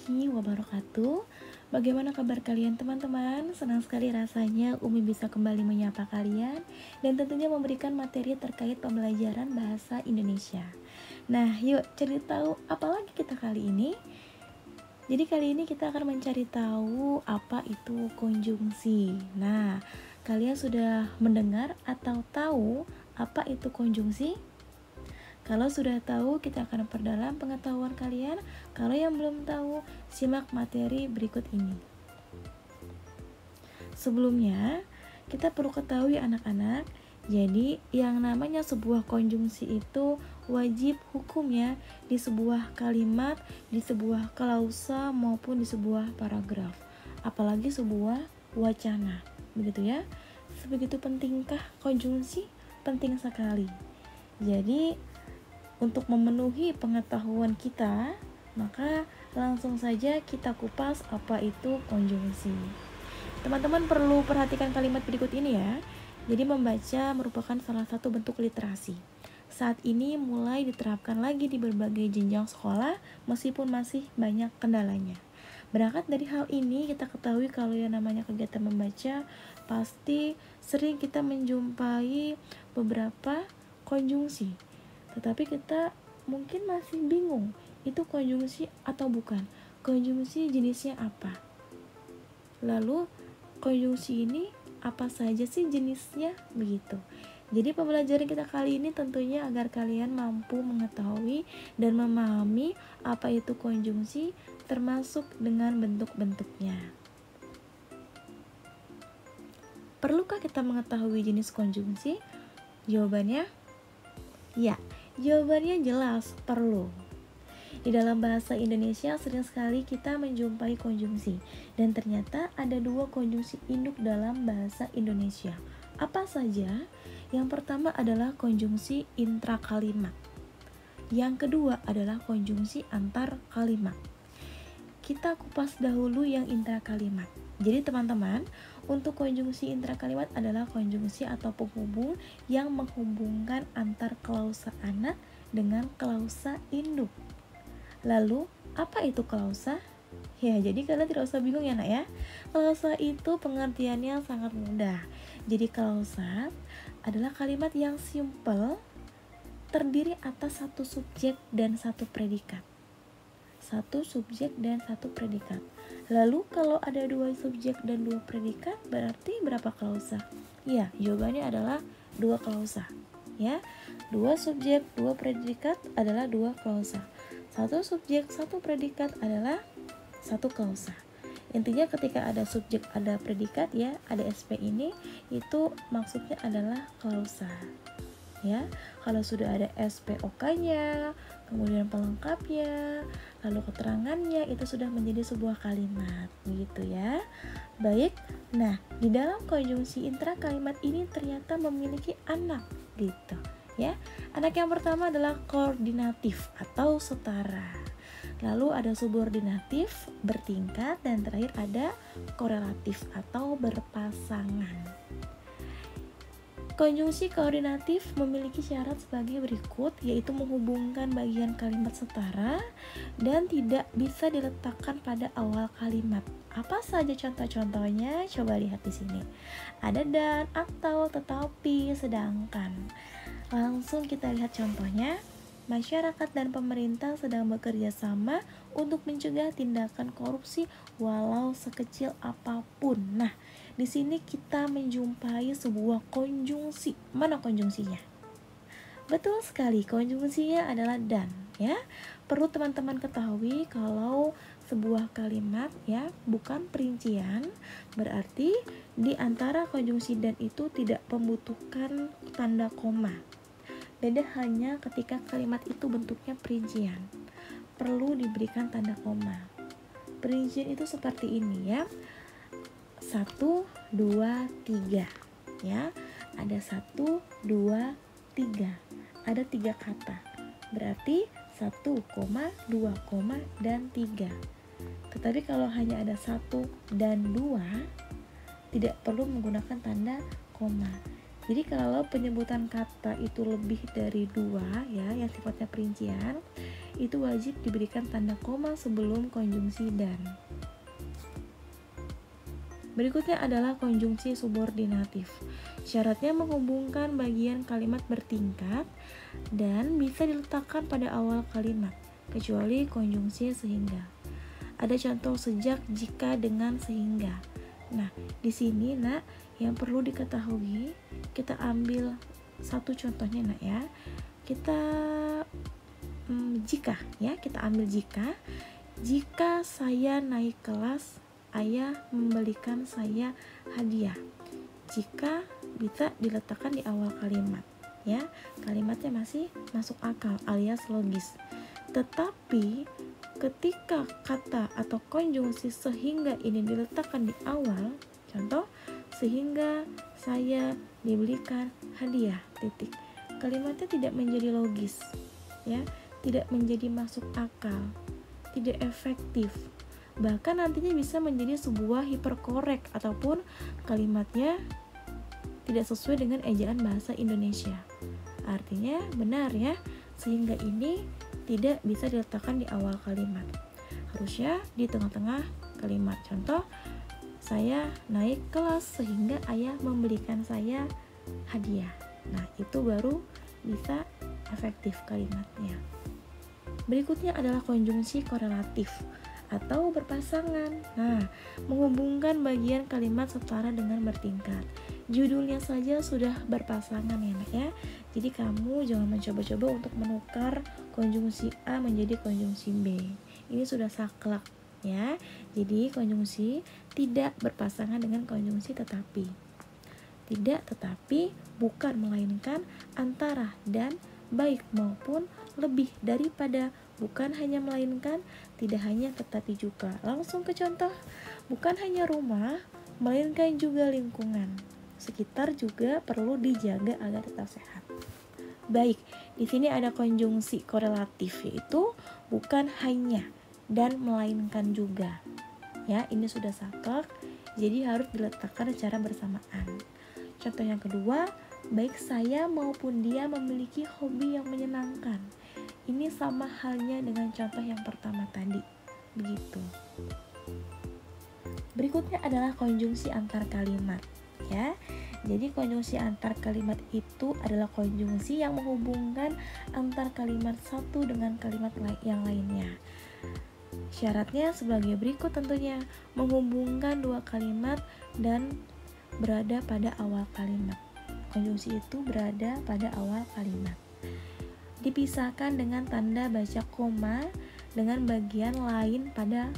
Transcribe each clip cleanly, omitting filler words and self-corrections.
warahmatullahi wabarakatuh. Bagaimana kabar kalian teman-teman? Senang sekali rasanya Umi bisa kembali menyapa kalian dan tentunya memberikan materi terkait pembelajaran bahasa Indonesia. Nah, yuk cari tahu apa lagi kita kali ini? Jadi kali ini kita akan mencari tahu apa itu konjungsi. Nah, kalian sudah mendengar atau tahu apa itu konjungsi? Kalau sudah tahu, kita akan perdalam pengetahuan kalian. Kalau yang belum tahu, simak materi berikut ini. Sebelumnya, kita perlu ketahui anak-anak, jadi yang namanya sebuah konjungsi itu wajib hukumnya di sebuah kalimat, di sebuah klausa maupun di sebuah paragraf. Apalagi sebuah wacana, begitu ya. Sebegitu pentingkah konjungsi? Penting sekali. Jadi untuk memenuhi pengetahuan kita, maka langsung saja kita kupas apa itu konjungsi. Teman-teman perlu perhatikan kalimat berikut ini ya. Jadi membaca merupakan salah satu bentuk literasi. Saat ini mulai diterapkan lagi di berbagai jenjang sekolah meskipun masih banyak kendalanya. Berangkat dari hal ini, kita ketahui kalau yang namanya kegiatan membaca pasti sering kita menjumpai beberapa konjungsi. Tetapi kita mungkin masih bingung, itu konjungsi atau bukan? Konjungsi jenisnya apa? Lalu konjungsi ini apa saja sih jenisnya? Begitu. Jadi pembelajaran kita kali ini tentunya agar kalian mampu mengetahui dan memahami apa itu konjungsi termasuk dengan bentuk-bentuknya. Perlukah kita mengetahui jenis konjungsi? Jawabannya ya. Jawabannya jelas, perlu. Di dalam bahasa Indonesia sering sekali kita menjumpai konjungsi, dan ternyata ada dua konjungsi induk dalam bahasa Indonesia. Apa saja? Yang pertama adalah konjungsi intrakalimat. Yang kedua adalah konjungsi antar kalimat. Kita kupas dahulu yang intrakalimat. Jadi teman-teman, untuk konjungsi intrakalimat adalah konjungsi atau penghubung yang menghubungkan antar klausa anak dengan klausa induk. Lalu, apa itu klausa? Ya, jadi kalian tidak usah bingung ya nak ya. Klausa itu pengertiannya sangat mudah. Jadi klausa adalah kalimat yang simple, terdiri atas satu subjek dan satu predikat. Satu subjek dan satu predikat. Lalu kalau ada dua subjek dan dua predikat, berarti berapa klausa? Ya, jawabannya adalah dua klausa. Ya, dua subjek, dua predikat adalah dua klausa. Satu subjek, satu predikat adalah satu klausa. Intinya ketika ada subjek, ada predikat ya, ada SP ini, itu maksudnya adalah klausa. Ya, kalau sudah ada SPOK-nya, kemudian pelengkapnya, lalu keterangannya, itu sudah menjadi sebuah kalimat, begitu ya. Baik, nah di dalam konjungsi intrakalimat ini ternyata memiliki anak, gitu ya. Anak yang pertama adalah koordinatif atau setara. Lalu ada subordinatif, bertingkat, dan terakhir ada korelatif atau berpasangan. Konjungsi koordinatif memiliki syarat sebagai berikut, yaitu menghubungkan bagian kalimat setara dan tidak bisa diletakkan pada awal kalimat. Apa saja contoh-contohnya? Coba lihat di sini. Ada dan, atau, tetapi, sedangkan. Langsung kita lihat contohnya. Masyarakat dan pemerintah sedang bekerja sama untuk mencegah tindakan korupsi walau sekecil apapun. Nah, di sini kita menjumpai sebuah konjungsi. Mana konjungsinya? Betul sekali, konjungsinya adalah dan, ya. Perlu teman-teman ketahui kalau sebuah kalimat ya bukan perincian, berarti di antara konjungsi dan itu tidak membutuhkan tanda koma. Beda hanya ketika kalimat itu bentuknya perincian, perlu diberikan tanda koma. Perincian itu seperti ini ya, 1, 2, 3 ya, ada 1, 2, 3, ada 3 kata, berarti 1, 2, dan 3. Tetapi kalau hanya ada 1 dan 2, tidak perlu menggunakan tanda koma. Jadi kalau penyebutan kata itu lebih dari 2 ya, yang sifatnya perincian, itu wajib diberikan tanda koma sebelum konjungsi dan. Berikutnya adalah konjungsi subordinatif. Syaratnya menghubungkan bagian kalimat bertingkat dan bisa diletakkan pada awal kalimat, kecuali konjungsi sehingga. Ada contoh sejak, jika, dengan, sehingga. Nah, di sini nak, yang perlu diketahui, kita ambil satu contohnya nak ya. Kita jika ya, kita ambil jika saya naik kelas, ayah membelikan saya hadiah. Jika bisa diletakkan di awal kalimat ya, kalimatnya masih masuk akal alias logis. Tetapi ketika kata atau konjungsi sehingga ini diletakkan di awal, contoh sehingga saya dibelikan hadiah titik, kalimatnya tidak menjadi logis ya, tidak menjadi masuk akal, tidak efektif, bahkan nantinya bisa menjadi sebuah hiperkorek ataupun kalimatnya tidak sesuai dengan ejaan bahasa Indonesia. Artinya benar ya, sehingga ini tidak bisa diletakkan di awal kalimat, harusnya di tengah-tengah kalimat. Contoh, saya naik kelas sehingga ayah membelikan saya hadiah. Nah, itu baru bisa efektif kalimatnya. Berikutnya adalah konjungsi korelatif atau berpasangan. Nah, menghubungkan bagian kalimat setara dengan bertingkat. Judulnya saja sudah berpasangan ya nak ya. Jadi kamu jangan mencoba-coba untuk menukar konjungsi A menjadi konjungsi B. Ini sudah saklek ya. Jadi konjungsi tidak berpasangan dengan konjungsi tetapi. Tidak tetapi, bukan melainkan, antara dan, baik maupun, lebih daripada, bukan hanya melainkan, tidak hanya tetapi juga. Langsung ke contoh, bukan hanya rumah, melainkan juga lingkungan sekitar juga perlu dijaga agar tetap sehat. Baik, di sini ada konjungsi korelatif, yaitu bukan hanya dan melainkan juga. Ya, ini sudah saklek, jadi harus diletakkan secara bersamaan. Contoh yang kedua, baik saya maupun dia memiliki hobi yang menyenangkan. Ini sama halnya dengan contoh yang pertama tadi. Begitu. Berikutnya adalah konjungsi antar kalimat. Ya, jadi konjungsi antar kalimat itu adalah konjungsi yang menghubungkan antar kalimat satu dengan kalimat yang lainnya. Syaratnya sebagai berikut tentunya, menghubungkan dua kalimat dan berada pada awal kalimat. Konjungsi itu berada pada awal kalimat. Dipisahkan dengan tanda baca koma dengan bagian lain pada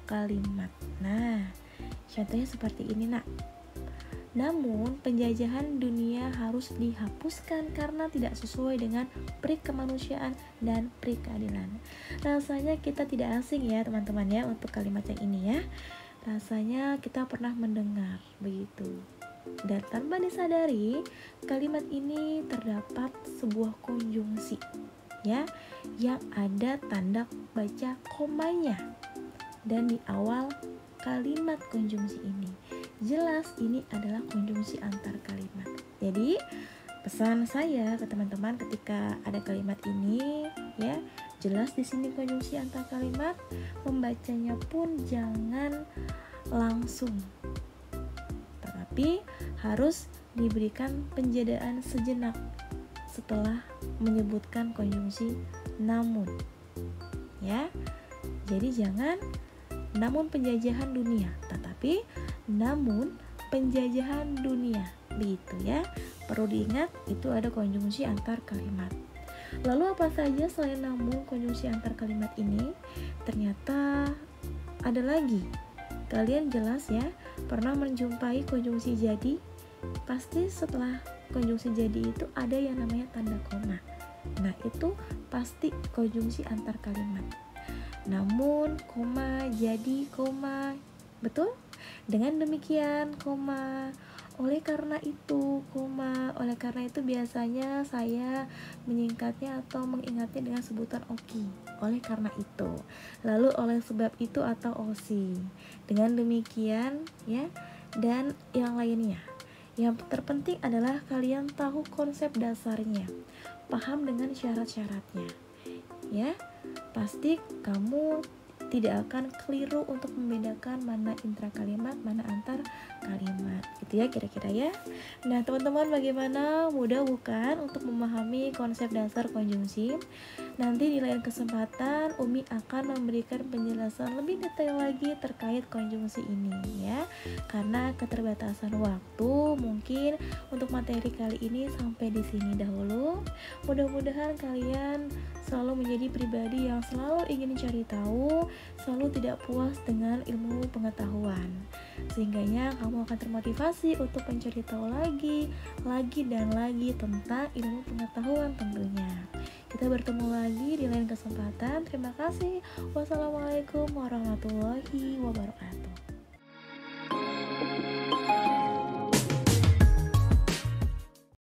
kalimat. Nah, contohnya seperti ini nak. Namun, penjajahan dunia harus dihapuskan karena tidak sesuai dengan prik kemanusiaan dan prik keadilan. Rasanya kita tidak asing ya teman-teman ya untuk kalimat yang ini ya. Rasanya kita pernah mendengar begitu. Dan tanpa disadari, kalimat ini terdapat sebuah konjungsi ya, yang ada tanda baca komanya dan di awal kalimat konjungsi ini. Jelas ini adalah konjungsi antar kalimat. Jadi pesan saya ke teman-teman ketika ada kalimat ini ya, jelas di sini konjungsi antar kalimat, membacanya pun jangan langsung, tetapi harus diberikan penjadaan sejenak setelah menyebutkan konjungsi namun. Ya. Jadi jangan namun penjajahan dunia, tetapi namun penjajahan dunia, begitu ya. Perlu diingat itu ada konjungsi antar kalimat. Lalu apa saja selain namun konjungsi antar kalimat ini? Ternyata ada lagi. Kalian jelas ya pernah menjumpai konjungsi jadi? Pasti setelah konjungsi jadi itu ada yang namanya tanda koma. Nah, itu pasti konjungsi antar kalimat. Namun, koma, jadi, koma, betul? Dengan demikian, koma, oleh karena itu, koma, oleh karena itu biasanya saya menyingkatnya atau mengingatnya dengan sebutan oki. Oleh karena itu, lalu oleh sebab itu atau osi. Dengan demikian, ya, dan yang lainnya. Yang terpenting adalah kalian tahu konsep dasarnya, paham dengan syarat-syaratnya. ya. Pasti kamu tidak akan keliru untuk membedakan mana intra kalimat, mana antar kalimat, gitu ya kira-kira ya. Nah teman-teman, bagaimana, mudah bukan untuk memahami konsep dasar konjungsi? Nanti di lain kesempatan Umi akan memberikan penjelasan lebih detail lagi terkait konjungsi ini ya. Karena keterbatasan waktu, mungkin untuk materi kali ini sampai di sini dahulu. Mudah-mudahan kalian selalu menjadi pribadi yang selalu ingin cari tahu, selalu tidak puas dengan ilmu pengetahuan. Sehingganya kamu akan termotivasi untuk mencari tahu lagi dan lagi tentang ilmu pengetahuan tentunya. Kita bertemu lagi di lain kesempatan. Terima kasih. Wassalamualaikum warahmatullahi wabarakatuh.